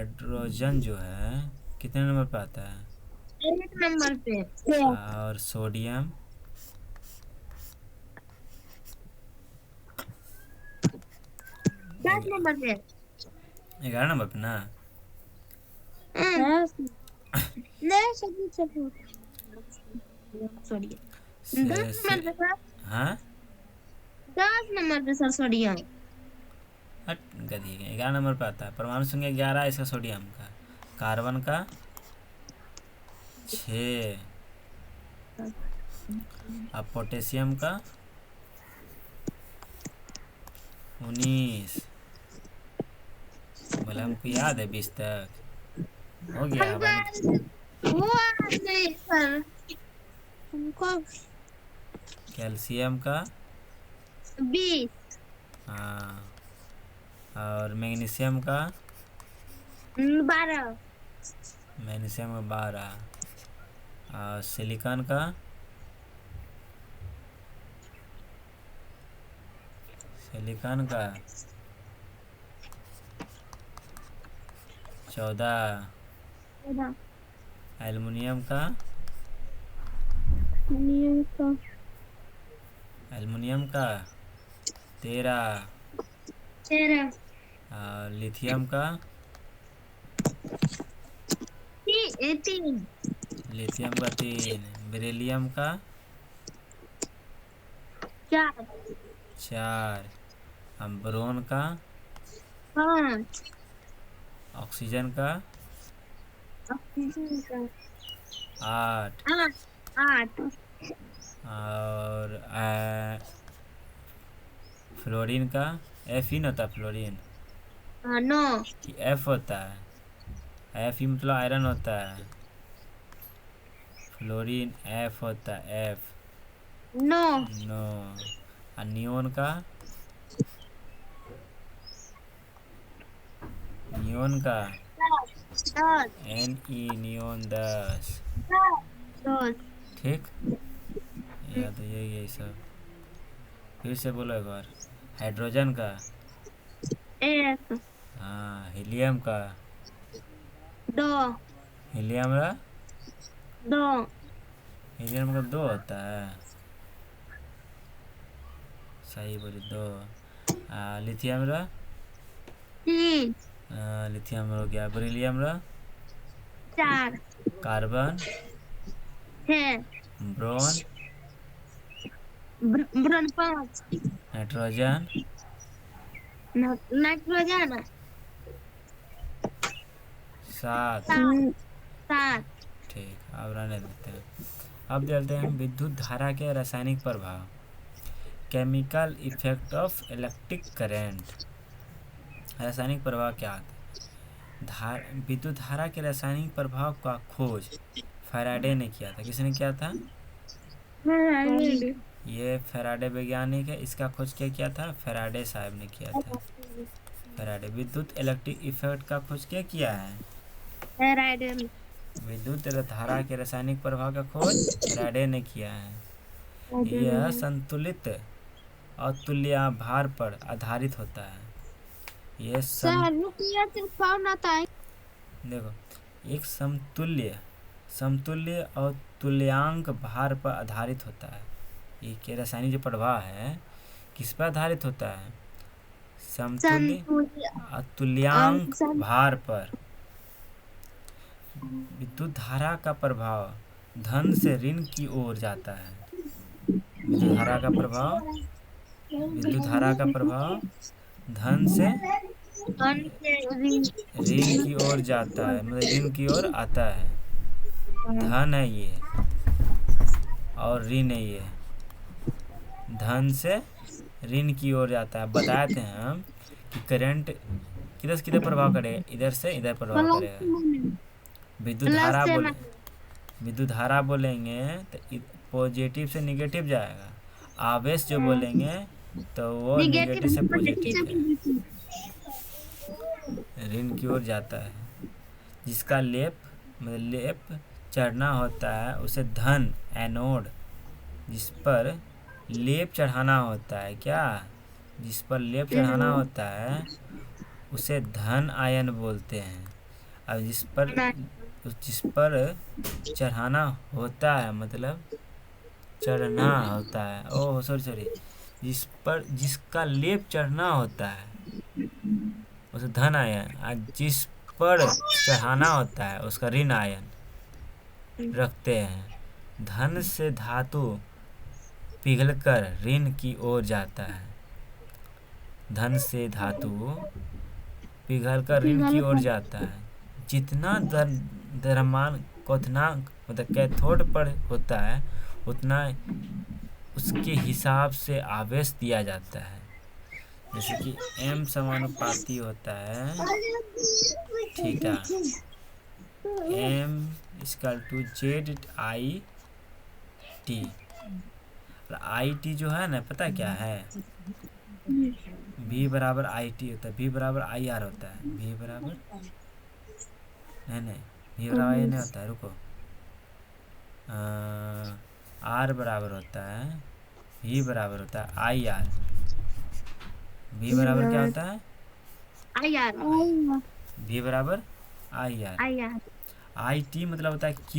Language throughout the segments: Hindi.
हाइड्रोजन जो है कितने नंबर पे आता है? 1 नंबर पे। और सोडियम? 10 नंबर पे। 11 नंबर पे ना? नहीं, सॉरी, से, 10 नंबर से, पे सर। हाँ 10 नंबर पे सर सोडियम। हट गधी के 11 नंबर पे आता है। परमाणु संख्या 11 है इसका सोडियम का। कार्बन का 6। अब पोटेशियम का 19। बोले हमको याद है 20 तक हो गया हमको हवा में। वो याद नहीं सर हमको। कैल्शियम का 20। हाँ। और मैग्नीशियम का 12। मैग्नीशियम का 12। और सिलिकॉन का सिलिकॉन का 14। एल्युमिनियम का एल्युमिनियम का 13। 13। और लिथियम का 3। लिथियम का 3। बेरिलियम का 4। 4। बोरोन का 5। ऑक्सीजन का ऑक्सीजन का 8। 8। 8। और फ्लोरीन का एफ ही न होता फ्लोरीन 9। कि एफ होता है? एफ ही मतलब आयरन होता है। फ्लोरीन एफ होता है एफ। 9। नो। और नियोन का नियोन का 10। N E neon 10। 10। ठीक। या तो यही सब फिर से बोलो एक बार। हाइड्रोजन का 1। हाँ। हीलियम का 2। हीलियम का 2। हीलियम का 2 होता है। सही बोली 2। लिथियम का 3। लिथियम हो गया। बेरिलियम का 4। Carbon 6। Boron boron 5। Nitrogen nitrogen 7। 7। ठीक अब रहने देते हैं। अब देखते हैं विद्युत धारा के रासायनिक प्रभाव। Chemical effect of electric current. रासायनिक प्रभाव क्या होता है? विद्युत धारा के रासायनिक प्रभाव का खोज फैराडे ने किया था। किसने किया था? ये फैराडे वैज्ञानिक है। इसका खोज क्या किया था? फैराडे साहब ने किया था। फैराडे विद्युत इलेक्ट्रिक इफेक्ट का खोज क्या किया है? राइडर। विद्युत धारा के रासायनिक प्रभाव का खोज फैराडे ने किया है। यह संतुलित और तुल्यभार पर आधारित होता है। यह सर रुकिए तो कौन आता है? देखो एक समतुल्य समतुल्य और तुल्यांक भार पर आधारित होता है। ये के रासायनिक जो प्रभाव है किस पर आधारित होता है? समतुल्य और तुल्यांक भार पर। विद्युत धारा का प्रभाव धन से ऋण की ओर जाता है। विद्युत धारा का प्रभाव विद्युत धारा का प्रभाव धन से ऋण की ओर जाता है, मतलब ऋण की ओर आता है। धन है ये और ऋण है ये। धन से ऋण की ओर जाता है। बताते हैं हम कि करंट किधर से किधर प्रभाव करेगा? इधर से इधर प्रभाव करेगा। विद्युत धारा बोले विद्युत धारा बोलेंगे तो पॉजिटिव से निगेटिव जाएगा। आवेश जो बोलेंगे तो वो निगेटिव से पॉजिटिव है। ऋण की ओर जाता है। जिसका लेप चढ़ना होता है उसे धन एनोड, जिस पर लेप चढ़ाना होता है क्या? जिस पर लेप चढ़ाना होता है उसे धन आयन बोलते हैं। अब जिस पर चढ़ाना होता है, मतलब चढ़ना होता है, ओह सॉरी, जिसका लेप चढ़ना होता है उसे धन आयन, और जिस पर चढ़ाना होता है उसका ऋण आयन रखते हैं। धन से धातु पिघलकर ऋण की ओर जाता है। धन से धातु पिघलकर ऋण की ओर जाता है। जितना द्रव्यमान क्वथनांक मतलब कैथोड पर होता है उतना उसके हिसाब से आवेश दिया जाता है। जैसे कि m समानुपाती होता है थीटा, m = ZIT। और IT जो है ना, पता क्या है, V बराबर IT होता है, V बराबर IR होता है। V बराबर नहीं, V बराबर नहीं होता है, रुको, R बराबर होता है, V बराबर होता है IR। V बराबर क्या होता है, IR। V बराबर IR। IT मतलब होता है Q।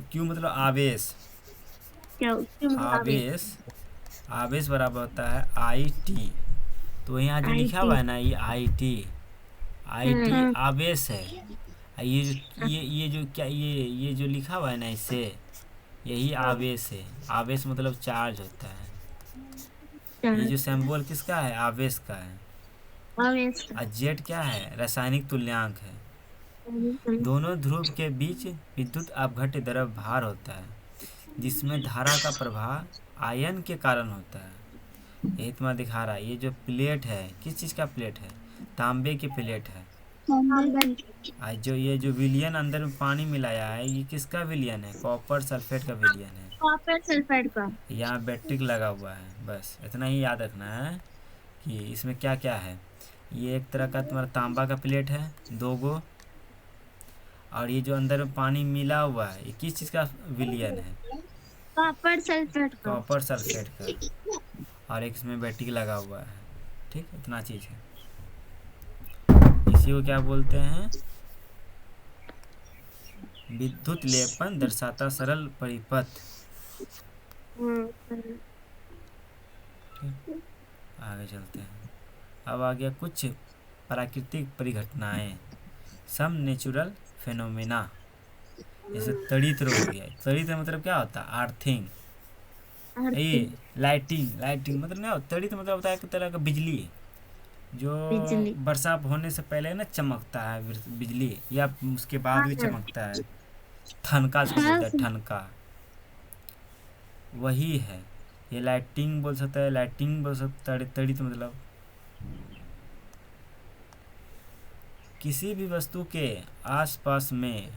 Q मतलब आवेश। आवेश बराबर होता है IT। तो यहाँ जो लिखा हुआ है ना, ये IT आवेश है। ये जो लिखा हुआ है ना, इससे यही आवेश है। आवेश मतलब चार्ज होता है। ये जो सिंबल किसका है, आवेश का है। और जेड क्या है, रासायनिक तुल्यांक है। दोनों ध्रुव के बीच विद्युत अपघट्य द्रव्य भार होता है, जिसमें धारा का प्रवाह आयन के कारण होता है। यही तुम्हारा दिखा रहा है। ये जो प्लेट है, किस चीज़ का प्लेट है, तांबे की प्लेट है। जो ये जो विलयन अंदर में पानी मिलाया है, ये किसका विलयन है, कॉपर सल्फेट का विलयन है। कॉपर सल्फेट का। यहाँ बैट्रिक लगा हुआ है। बस इतना ही याद रखना है कि इसमें क्या क्या है। ये एक तरह का तुम्हारा तांबा का प्लेट है, 2 गो। और ये जो अंदर में पानी मिला हुआ है, ये किस चीज़ का विलयन है, कॉपर सल्फेट का। कॉपर सल्फेट का। और एक इसमें बैट्रिक लगा हुआ है। ठीक, इतना चीज़ है। इसी को क्या बोलते हैं, विद्युत लेपन दर्शाता सरल परिपथ। आगे चलते हैं। अब आ गया कुछ प्राकृतिक परिघटनाएं, सम नेचुरल फेनोमेना। जैसे तड़ित्र हो गया। तड़ित्र मतलब क्या होता है, अर्थिंग। ये लाइटिंग मतलब ना, तड़ित्र मतलब होता है एक तरह का बिजली, जो वर्षा होने से पहले ना चमकता है बिजली, या उसके बाद भी चमकता है। ठनका जिसको बोलते हैं, ठनका, वही है। ये लाइटिंग बोल सकता है, लाइटिंग बोल सकता है। तड़ित मतलब किसी भी वस्तु के आसपास में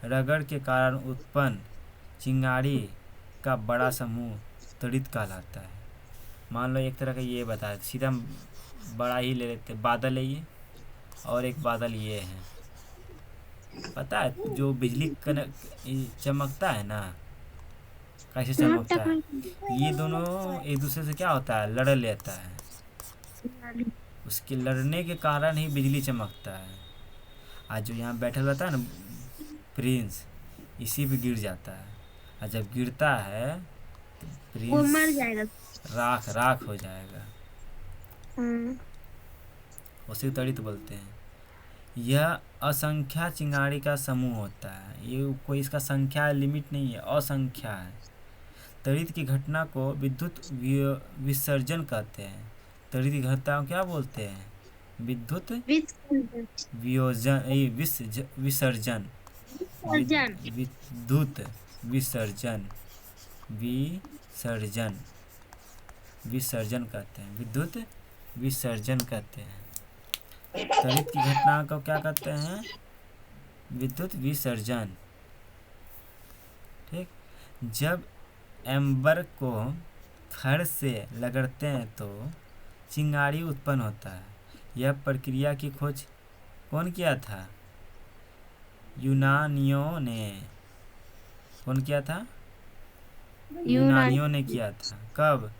रगड़ के कारण उत्पन्न चिंगारी का बड़ा समूह तड़ित कहलाता है। मान लो एक तरह का ये बता, सीधा हम बड़ा ही ले लेते, बादल है ये, और एक बादल ये है। पता है जो बिजली चमकता है ना, कैसे चमकता है, ये दोनों एक दूसरे से क्या होता है, लड़ लेता है। उसके लड़ने के कारण ही बिजली चमकता है। आज जो यहाँ बैठा रहता है ना प्रिंस, इसी पे गिर जाता है, और जब गिरता है तो प्रिंस वो मर जाएगा, राख हो जाएगा। उसी तड़ित बोलते हैं। यह असंख्या चिंगारी का समूह होता है। ये कोई इसका संख्या लिमिट नहीं है, असंख्या है। तड़ित की घटना को विद्युत विसर्जन कहते हैं। तड़ित की घटना को क्या बोलते हैं, विद्युत विसर्जन। विद्युत विसर्जन कहते हैं, विद्युत विसर्जन कहते हैं। तड़ित की घटना को क्या कहते हैं, विद्युत विसर्जन। ठीक, जब एम्बर को फर से रगड़ते हैं तो चिंगारी उत्पन्न होता है। यह प्रक्रिया की खोज कौन किया था, यूनानियों ने। कौन किया था, यूनानियों ने किया था। कब,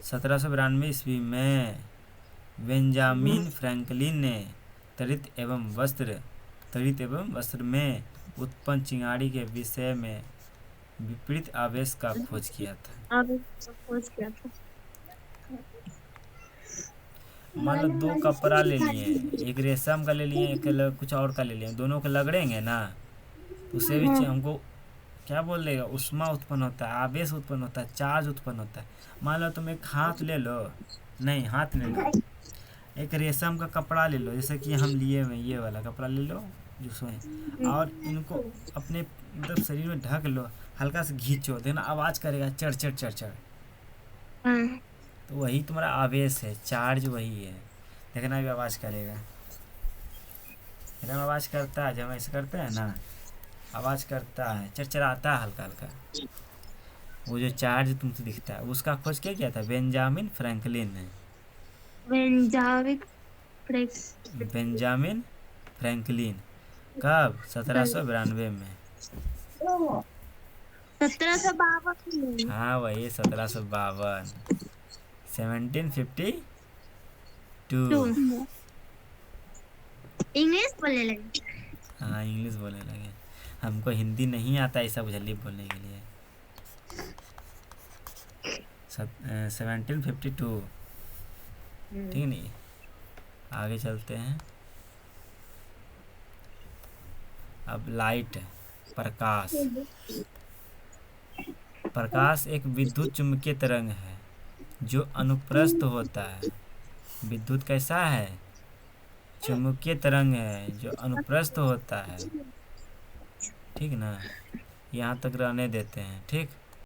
1792 ईस्वी में बेंजामिन फ्रैंकलिन ने तड़ित एवं वस्त्र में उत्पन्न चिंगारी के विषय में विपरीत आवेश का खोज किया था। अब खोज किया था। मान लो दो कपड़ा ले लिए, एक रेशम का ले लिए, एक कुछ और का ले लिए, दोनों को लगड़ेंगे ना तो उससे भी हमको क्या बोल देगा, उष्मा उत्पन्न होता है, आवेश उत्पन्न होता है, चार्ज उत्पन्न होता है। मान लो तुम एक हाथ ले लो, नहीं हाथ ले लो, एक रेशम का कपड़ा ले लो, जैसे कि हम लिए हुए ये वाला कपड़ा ले लो जिसमें, और इनको अपने मतलब शरीर में ढक लो, हल्का से खींचो, देखना आवाज़ करेगा चढ़ चढ़ चढ़ चढ़, तो वही तुम्हारा आवेश है, चार्ज वही है। देखना भी आवाज़ करेगा, देखना आवाज़ करता है, जब हम ऐसे करते हैं ना आवाज़ करता है, चरचराता है हल्का हल्का, वो जो चार्ज तुमसे दिखता है उसका खोज क्या किया था बेंजामिन फ्रैंकलिन ने। बेंजामिन फ्रैंकलिन कब 1792 में। 1752। हाँ वही 1752, 1752। इंग्लिश बोलने लगे। हाँ इंग्लिश बोलने लगे, हमको हिंदी नहीं आता ऐसा बुझली बोलने के लिए। 1752, ठीक नहीं। आगे चलते हैं। अब लाइट, प्रकाश। प्रकाश एक विद्युत चुम्बकीय तरंग है जो अनुप्रस्थ होता है। विद्युत कैसा है, चुम्बकीय तरंग है जो अनुप्रस्थ होता है, ठीक ना। यहाँ तक रहने देते हैं, ठीक।